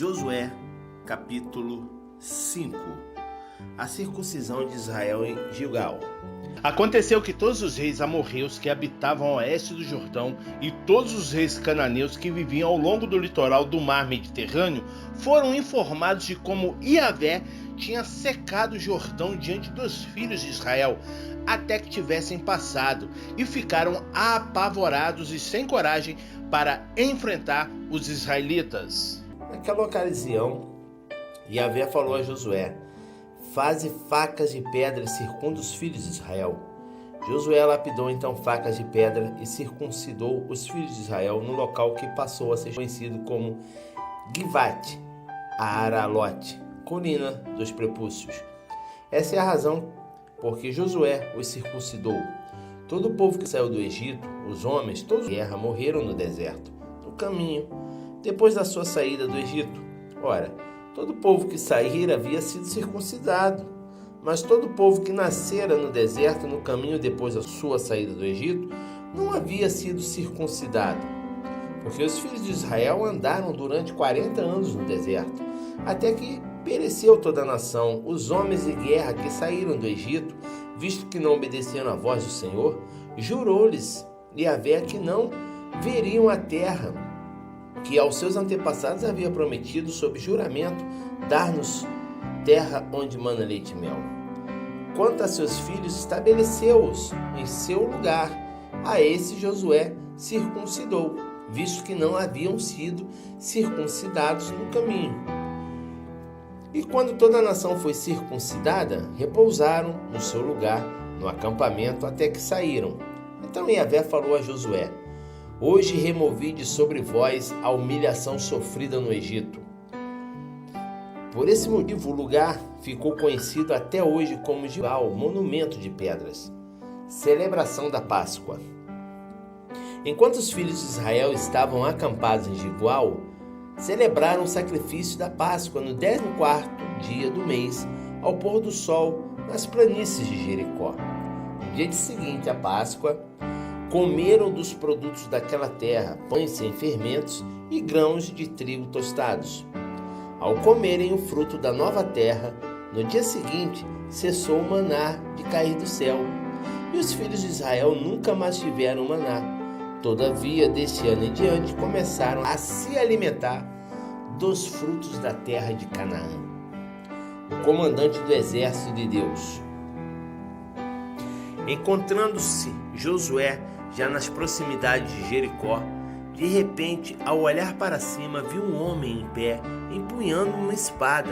Josué, capítulo 5. A circuncisão de Israel em Gilgal. Aconteceu que todos os reis amorreus que habitavam ao oeste do Jordão e todos os reis cananeus que viviam ao longo do litoral do mar Mediterrâneo foram informados de como Yahvé tinha secado o Jordão diante dos filhos de Israel, até que tivessem passado, e ficaram apavorados e sem coragem para enfrentar os israelitas. Naquela ocasião, Yahvé falou a Josué: faze facas de pedra e circunda os filhos de Israel. Josué lapidou então facas de pedra e circuncidou os filhos de Israel no local que passou a ser conhecido como Givat Aralote, colina dos prepúcios. Essa é a razão porque Josué os circuncidou. Todo o povo que saiu do Egito, os homens, todos de guerra, morreram no deserto, no caminho, depois da sua saída do Egito. Ora, todo o povo que saíra havia sido circuncidado, mas todo o povo que nascera no deserto, no caminho depois da sua saída do Egito, não havia sido circuncidado. Porque os filhos de Israel andaram durante 40 anos no deserto, até que pereceu toda a nação, os homens de guerra que saíram do Egito, visto que não obedeceram à voz do Senhor, jurou-lhes Yahvé que não veriam a terra que aos seus antepassados havia prometido sob juramento dar-nos terra onde mana leite e mel. Quanto a seus filhos, estabeleceu-os em seu lugar. A esse Josué circuncidou, visto que não haviam sido circuncidados no caminho. E quando toda a nação foi circuncidada, repousaram no seu lugar, no acampamento, até que saíram. Então Yahvé falou a Josué: hoje removi de sobre vós a humilhação sofrida no Egito. Por esse motivo, o lugar ficou conhecido até hoje como Gilgal, monumento de pedras. Celebração da Páscoa. Enquanto os filhos de Israel estavam acampados em Gilgal, celebraram o sacrifício da Páscoa no 14º dia do mês, ao pôr do sol, nas planícies de Jericó. No dia seguinte à Páscoa, comeram dos produtos daquela terra, pães sem fermentos e grãos de trigo tostados. Ao comerem o fruto da nova terra, no dia seguinte cessou o maná de cair do céu, e os filhos de Israel nunca mais tiveram maná. Todavia, deste ano em diante, começaram a se alimentar dos frutos da terra de Canaã. O comandante do exército de Deus. Encontrando-se Josué já nas proximidades de Jericó, de repente, ao olhar para cima, viu um homem em pé, empunhando uma espada.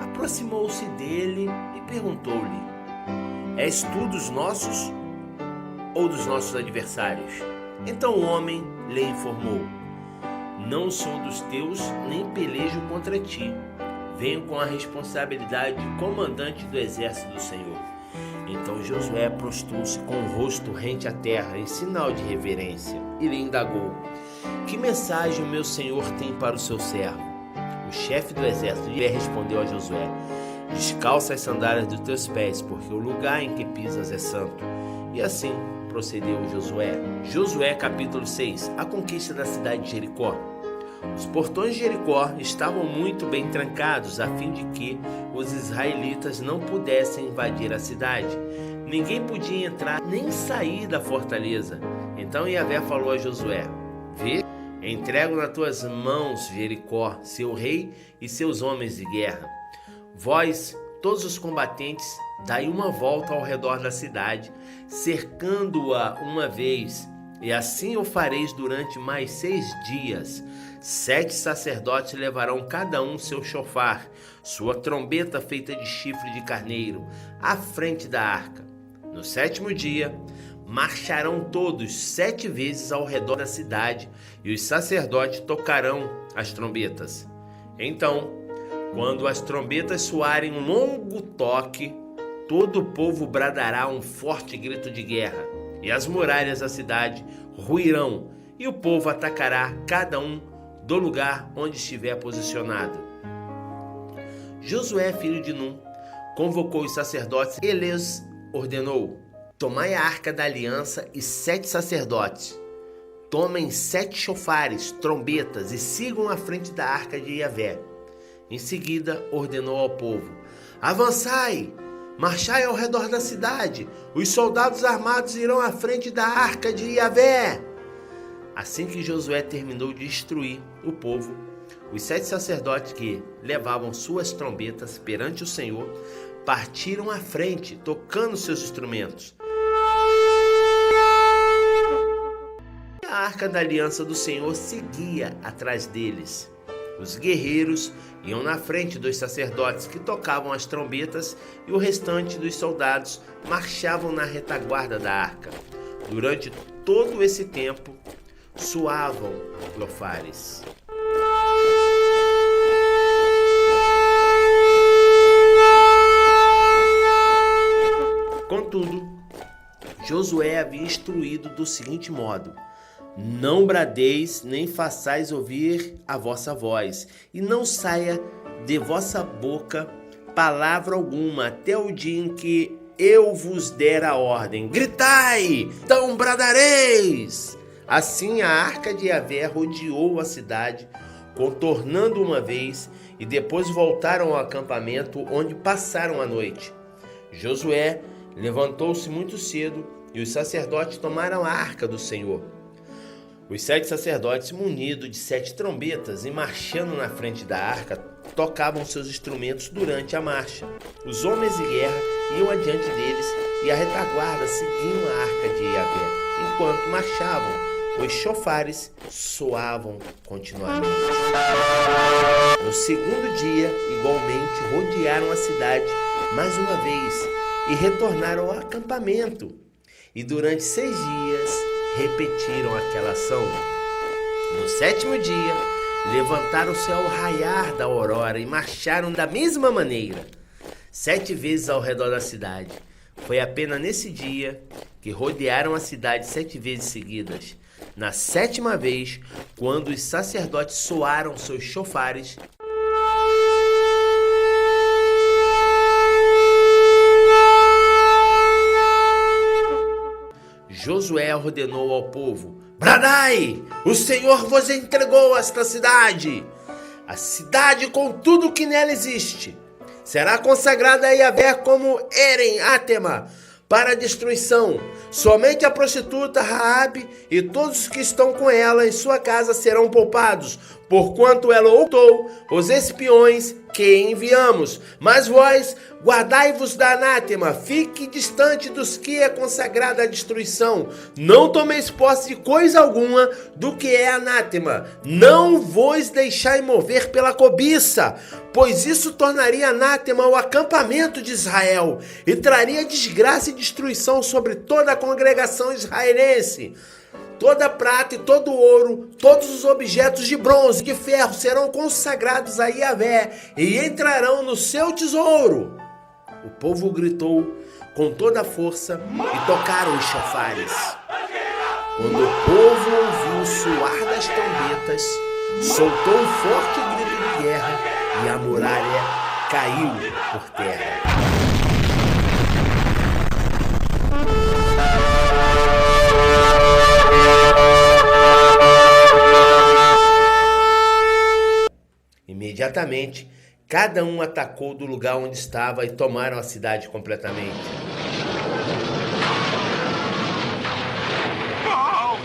Aproximou-se dele e perguntou-lhe: és tu dos nossos ou dos nossos adversários? Então o homem lhe informou: não sou dos teus, nem pelejo contra ti. Venho com a responsabilidade de comandante do exército do Senhor. Então Josué prostrou-se com o rosto rente à terra, em sinal de reverência, e lhe indagou: que mensagem o meu senhor tem para o seu servo? O chefe do exército lhe respondeu a Josué: descalça as sandálias dos teus pés, porque o lugar em que pisas é santo. E assim procedeu Josué. Josué capítulo 6. A conquista da cidade de Jericó. Os portões de Jericó estavam muito bem trancados, a fim de que os israelitas não pudessem invadir a cidade. Ninguém podia entrar nem sair da fortaleza. Então Yahvé falou a Josué: vê, entrego nas tuas mãos Jericó, seu rei e seus homens de guerra. Vós, todos os combatentes, dai uma volta ao redor da cidade, cercando-a uma vez, e assim o fareis durante mais 6 dias. 7 sacerdotes levarão cada um seu chofar, sua trombeta feita de chifre de carneiro, à frente da arca. No 7º dia, marcharão todos 7 vezes ao redor da cidade, e os sacerdotes tocarão as trombetas. Então, quando as trombetas soarem um longo toque, todo o povo bradará um forte grito de guerra, e as muralhas da cidade ruirão, e o povo atacará cada um do lugar onde estiver posicionado. Josué, filho de Num, convocou os sacerdotes e lhes ordenou: tomai a arca da aliança e 7 sacerdotes. tomem 7 chofares, trombetas e sigam à frente da arca de Yahvé. Em seguida, ordenou ao povo: avançai, marchai ao redor da cidade, os soldados armados irão à frente da arca de Yahvé. Assim que Josué terminou de instruir o povo, os 7 sacerdotes que levavam suas trombetas perante o Senhor partiram à frente, tocando seus instrumentos. A arca da aliança do Senhor seguia atrás deles. Os guerreiros iam na frente dos sacerdotes que tocavam as trombetas e o restante dos soldados marchavam na retaguarda da arca. Durante todo esse tempo, soavam lofares. Contudo, Josué havia instruído do seguinte modo: não bradeis nem façais ouvir a vossa voz, e não saia de vossa boca palavra alguma, até o dia em que eu vos der a ordem. Gritai, então bradareis! Assim a arca de Yahvé rodeou a cidade, contornando uma vez, e depois voltaram ao acampamento, onde passaram a noite. Josué levantou-se muito cedo, e os sacerdotes tomaram a arca do Senhor. Os 7 sacerdotes, munidos de 7 trombetas e marchando na frente da arca, tocavam seus instrumentos durante a marcha. Os homens de guerra iam adiante deles e a retaguarda seguiam a arca de Yahvé. Enquanto marchavam, os chofares soavam continuamente. No segundo dia, igualmente, rodearam a cidade mais uma vez e retornaram ao acampamento. E durante 6 dias repetiram aquela ação. No 7º dia, levantaram-se ao raiar da aurora e marcharam da mesma maneira, 7 vezes ao redor da cidade. Foi apenas nesse dia que rodearam a cidade 7 vezes seguidas. Na 7ª vez, quando os sacerdotes soaram seus chofares, Josué ordenou ao povo: bradai, o Senhor vos entregou esta cidade. A cidade com tudo que nela existe será consagrada a Yahvé como Eren Atema, para a destruição. Somente a prostituta Raabe e todos os que estão com ela em sua casa serão poupados, porquanto ela ocultou os espiões que enviamos. Mas vós, guardai-vos da anátema, fique distante dos que é consagrada à destruição. Não tomeis posse de coisa alguma do que é anátema. Não vos deixai mover pela cobiça, pois isso tornaria anátema o acampamento de Israel e traria desgraça e destruição sobre toda a congregação israelense. Toda a prata e todo o ouro, todos os objetos de bronze e de ferro serão consagrados a Yahvé e entrarão no seu tesouro. O povo gritou com toda a força e tocaram os chofares. Quando o povo ouviu o soar das trombetas, soltou um forte grito de guerra e a muralha caiu por terra. Imediatamente, cada um atacou do lugar onde estava e tomaram a cidade completamente. Baal!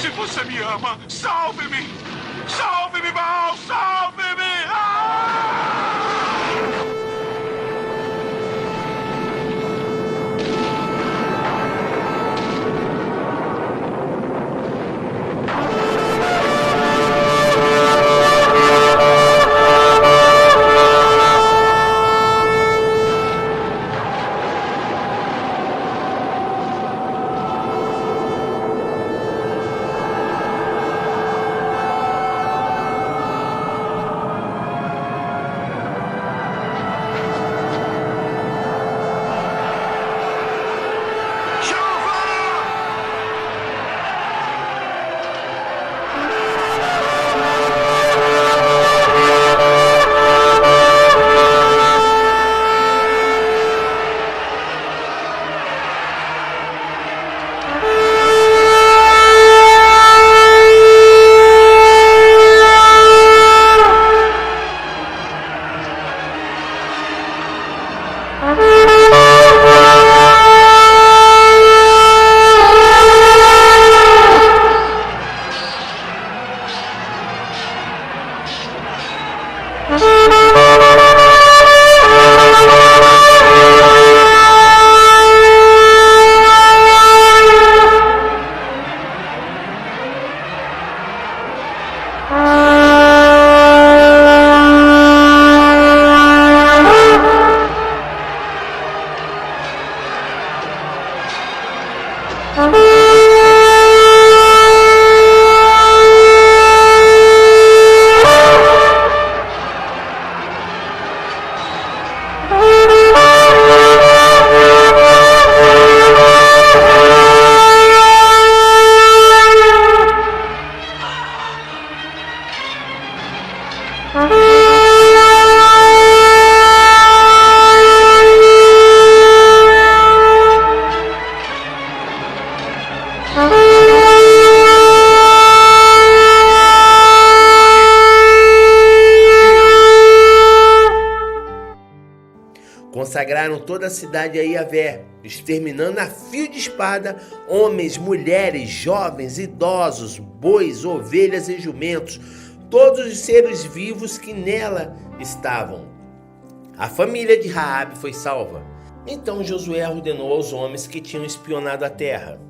Se você me ama, salve-me! Salve-me, Baal! Salve-me! Consagraram toda a cidade a Iavé, exterminando a fio de espada homens, mulheres, jovens, idosos, bois, ovelhas e jumentos, todos os seres vivos que nela estavam. A família de Raabe foi salva. Então Josué ordenou aos homens que tinham espionado a terra: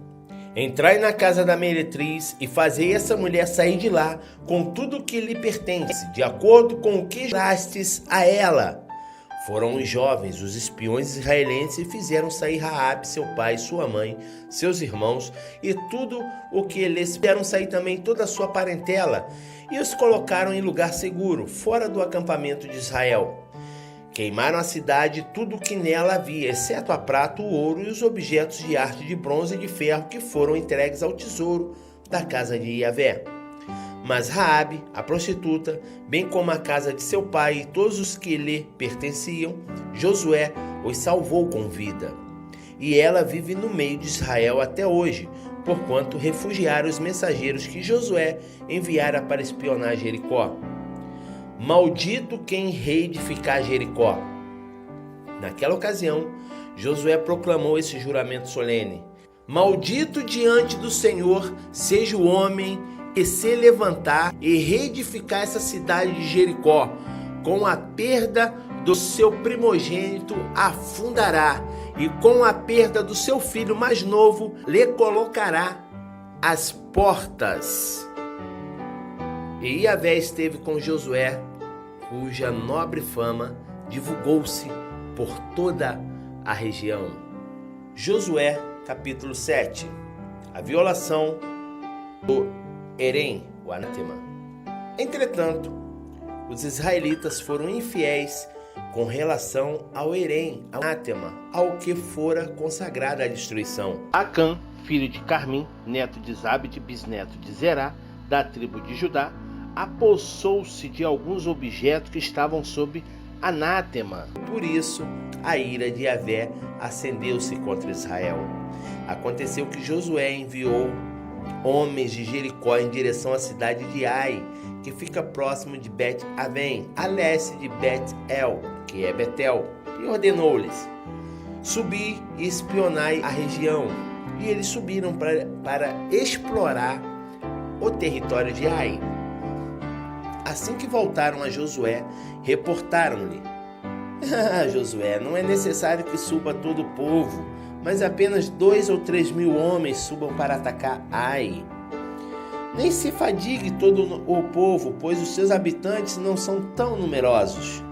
entrai na casa da meretriz e fazei essa mulher sair de lá com tudo o que lhe pertence, de acordo com o que jurastes a ela. Foram os jovens, os espiões israelenses, e fizeram sair Raabe, seu pai, sua mãe, seus irmãos e tudo o que eles fizeram sair também toda a sua parentela, e os colocaram em lugar seguro, fora do acampamento de Israel. Queimaram a cidade e tudo o que nela havia, exceto a prata, o ouro e os objetos de arte de bronze e de ferro que foram entregues ao tesouro da casa de Iavé. Mas Raabe, a prostituta, bem como a casa de seu pai e todos os que lhe pertenciam, Josué os salvou com vida. E ela vive no meio de Israel até hoje, porquanto refugiaram os mensageiros que Josué enviara para espionar Jericó. Maldito quem reedificar Jericó. Naquela ocasião, Josué proclamou esse juramento solene: maldito diante do Senhor seja o homem que se levantar e reedificar essa cidade de Jericó, com a perda do seu primogênito afundará, e com a perda do seu filho mais novo lhe colocará as portas. E Iavé esteve com Josué, cuja nobre fama divulgou-se por toda a região. Josué, capítulo 7. A violação do Herem, o anátema. Entretanto, os israelitas foram infiéis com relação ao Herem, ao anátema, ao que fora consagrada a destruição. Acã, filho de Carmim, neto de Zabde, bisneto de Zerá, da tribo de Judá, apossou-se de alguns objetos que estavam sob anátema. Por isso, a ira de Iavé acendeu-se contra Israel. Aconteceu que Josué enviou homens de Jericó em direção à cidade de Ai, que fica próximo de Bet-Avém, a leste de Bet-El, que é Betel, e ordenou-lhes: subi e espionai a região. E eles subiram para explorar o território de Ai. Assim que voltaram a Josué, reportaram-lhe: Josué, não é necessário que suba todo o povo, mas apenas 2 ou 3 mil homens subam para atacar Ai. Nem se fadigue todo o povo, pois os seus habitantes não são tão numerosos.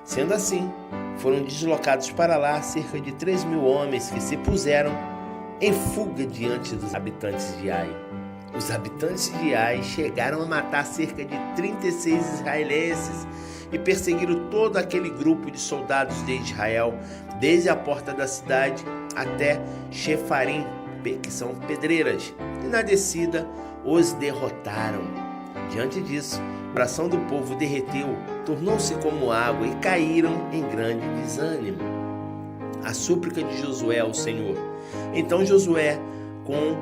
Sendo assim, foram deslocados para lá cerca de 3 mil homens que se puseram em fuga diante dos habitantes de Ai. Os habitantes de Ai chegaram a matar cerca de 36 israelenses e perseguiram todo aquele grupo de soldados de Israel, desde a porta da cidade até Shefarim, que são pedreiras, e na descida os derrotaram. Diante disso, o coração do povo derreteu, tornou-se como água e caíram em grande desânimo. A súplica de Josué ao Senhor. Então Josué, com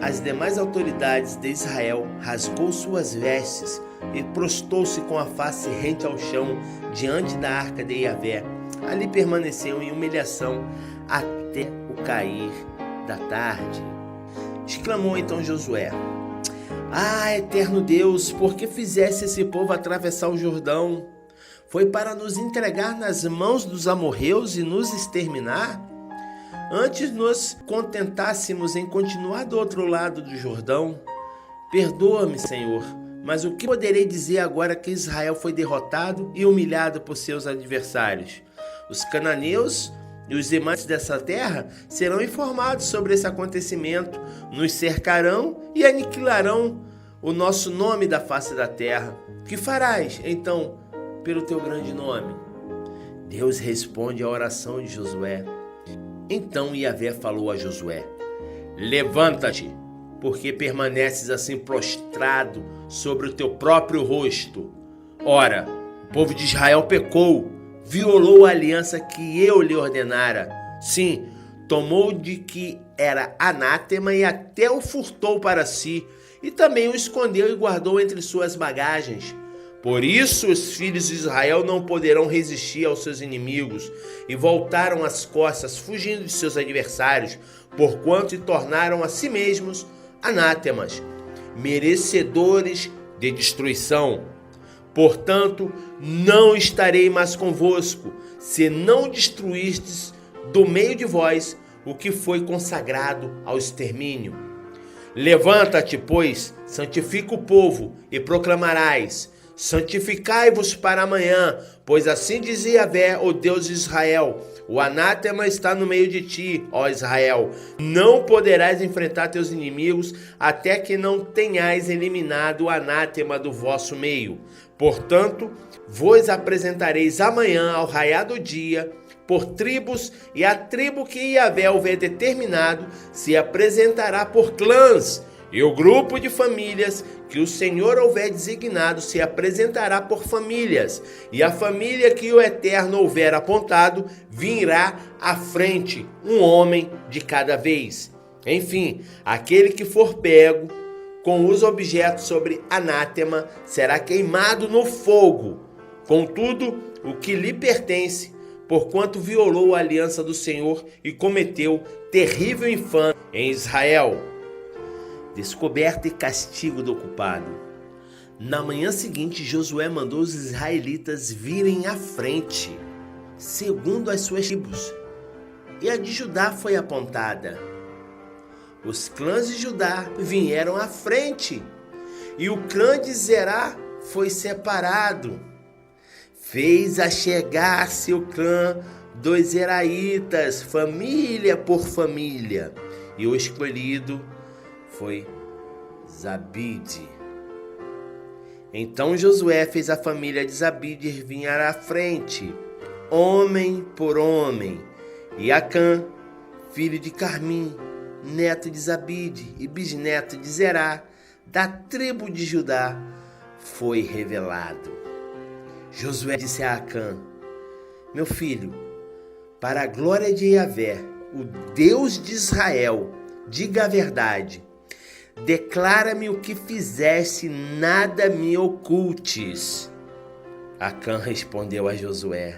as demais autoridades de Israel, rasgou suas vestes e prostou-se com a face rente ao chão diante da arca de Iavé. Ali permaneceu em humilhação até o cair da tarde. Exclamou então Josué: eterno Deus, por que fizesse esse povo atravessar o Jordão? Foi para nos entregar nas mãos dos amorreus e nos exterminar? Antes nos contentássemos em continuar do outro lado do Jordão. Perdoa-me, Senhor, mas o que poderei dizer agora que Israel foi derrotado e humilhado por seus adversários? Os cananeus e os demais dessa terra serão informados sobre esse acontecimento, nos cercarão e aniquilarão o nosso nome da face da terra. Que farás, então, pelo teu grande nome? Deus responde à oração de Josué. Então Iavé falou a Josué: levanta-te, porque permaneces assim prostrado sobre o teu próprio rosto. Ora, o povo de Israel pecou, violou a aliança que eu lhe ordenara. Sim, tomou de que era anátema e até o furtou para si, e também o escondeu e guardou entre suas bagagens. Por isso os filhos de Israel não poderão resistir aos seus inimigos e voltaram as costas, fugindo de seus adversários, porquanto se tornaram a si mesmos anátemas, merecedores de destruição. Portanto, não estarei mais convosco, se não destruístes do meio de vós o que foi consagrado ao extermínio. Levanta-te, pois, santifica o povo e proclamarás: santificai-vos para amanhã, pois assim diz Yahvé, o Deus de Israel: o anátema está no meio de ti, ó Israel. Não poderás enfrentar teus inimigos até que não tenhais eliminado o anátema do vosso meio. Portanto, vos apresentareis amanhã ao raiar do dia por tribos, e a tribo que Yahvé houver determinado se apresentará por clãs, e o grupo de famílias que o Senhor houver designado se apresentará por famílias, e a família que o Eterno houver apontado virá à frente, um homem de cada vez. Enfim, aquele que for pego com os objetos sobre anátema será queimado no fogo. Contudo, o que lhe pertence, porquanto violou a aliança do Senhor e cometeu terrível infâmia em Israel. Descoberta e castigo do culpado. Na manhã seguinte, Josué mandou os israelitas virem à frente, segundo as suas tribos, e a de Judá foi apontada. Os clãs de Judá vieram à frente, e o clã de Zerá foi separado. Fez achegar-se o clã dos Zeraitas, família por família, e o escolhido foi Zabide. Então Josué fez a família de Zabide vir à frente, homem por homem, e Acã, filho de Carmim, neto de Zabide e bisneto de Zerá, da tribo de Judá, foi revelado. Josué disse a Acã: meu filho, para a glória de Yahvé, o Deus de Israel, diga a verdade. Declara-me o que fizeste, nada me ocultes. Acã respondeu a Josué: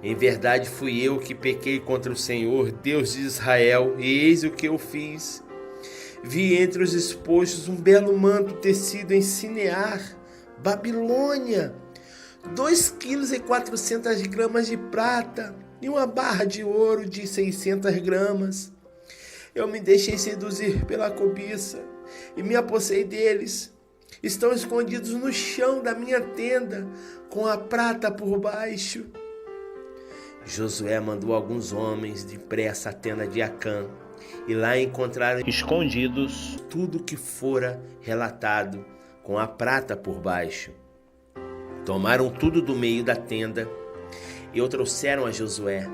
em verdade fui eu que pequei contra o Senhor, Deus de Israel, e eis o que eu fiz. Vi entre os expostos um belo manto tecido em Sinear, Babilônia, 2,4 kg de prata e uma barra de ouro de 600 gramas. Eu me deixei seduzir pela cobiça e me apossei deles. Estão escondidos no chão da minha tenda, com a prata por baixo. Josué mandou alguns homens depressa à tenda de Acã, e lá encontraram escondidos tudo que fora relatado, com a prata por baixo. Tomaram tudo do meio da tenda e o trouxeram a Josué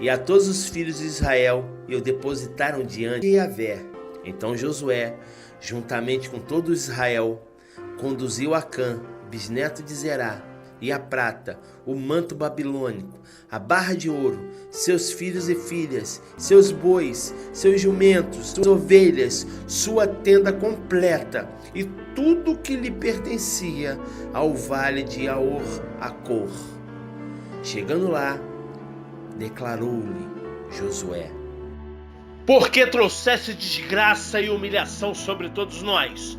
e a todos os filhos de Israel, e o depositaram diante de Yahvé. Então Josué, juntamente com todo Israel, conduziu Acã, bisneto de Zerá, e a prata, o manto babilônico, a barra de ouro, seus filhos e filhas, seus bois, seus jumentos, suas ovelhas, sua tenda completa e tudo que lhe pertencia ao vale de Aor-Acor. Chegando lá, declarou-lhe Josué: porque trouxeste desgraça e humilhação sobre todos nós.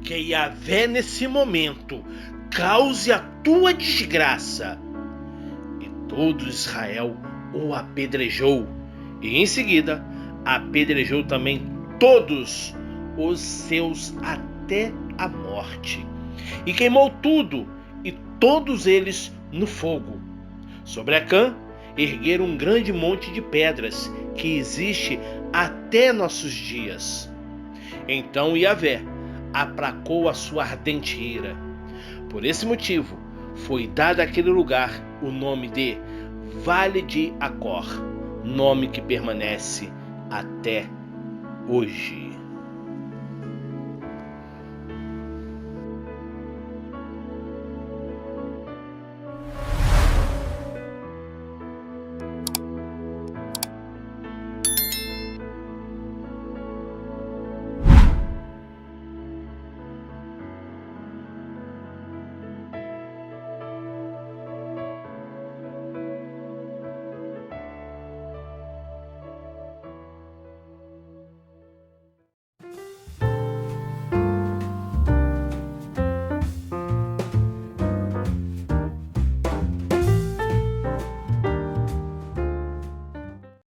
Que Yahvé nesse momento cause a tua desgraça. E todo Israel o apedrejou, e em seguida apedrejou também todos os seus até a morte, e queimou tudo e todos eles no fogo. Sobre Acã ergueram um grande monte de pedras que existe até nossos dias. Então Yahvé aplacou a sua ardente ira. Por esse motivo, foi dado àquele lugar o nome de Vale de Acor, nome que permanece até hoje.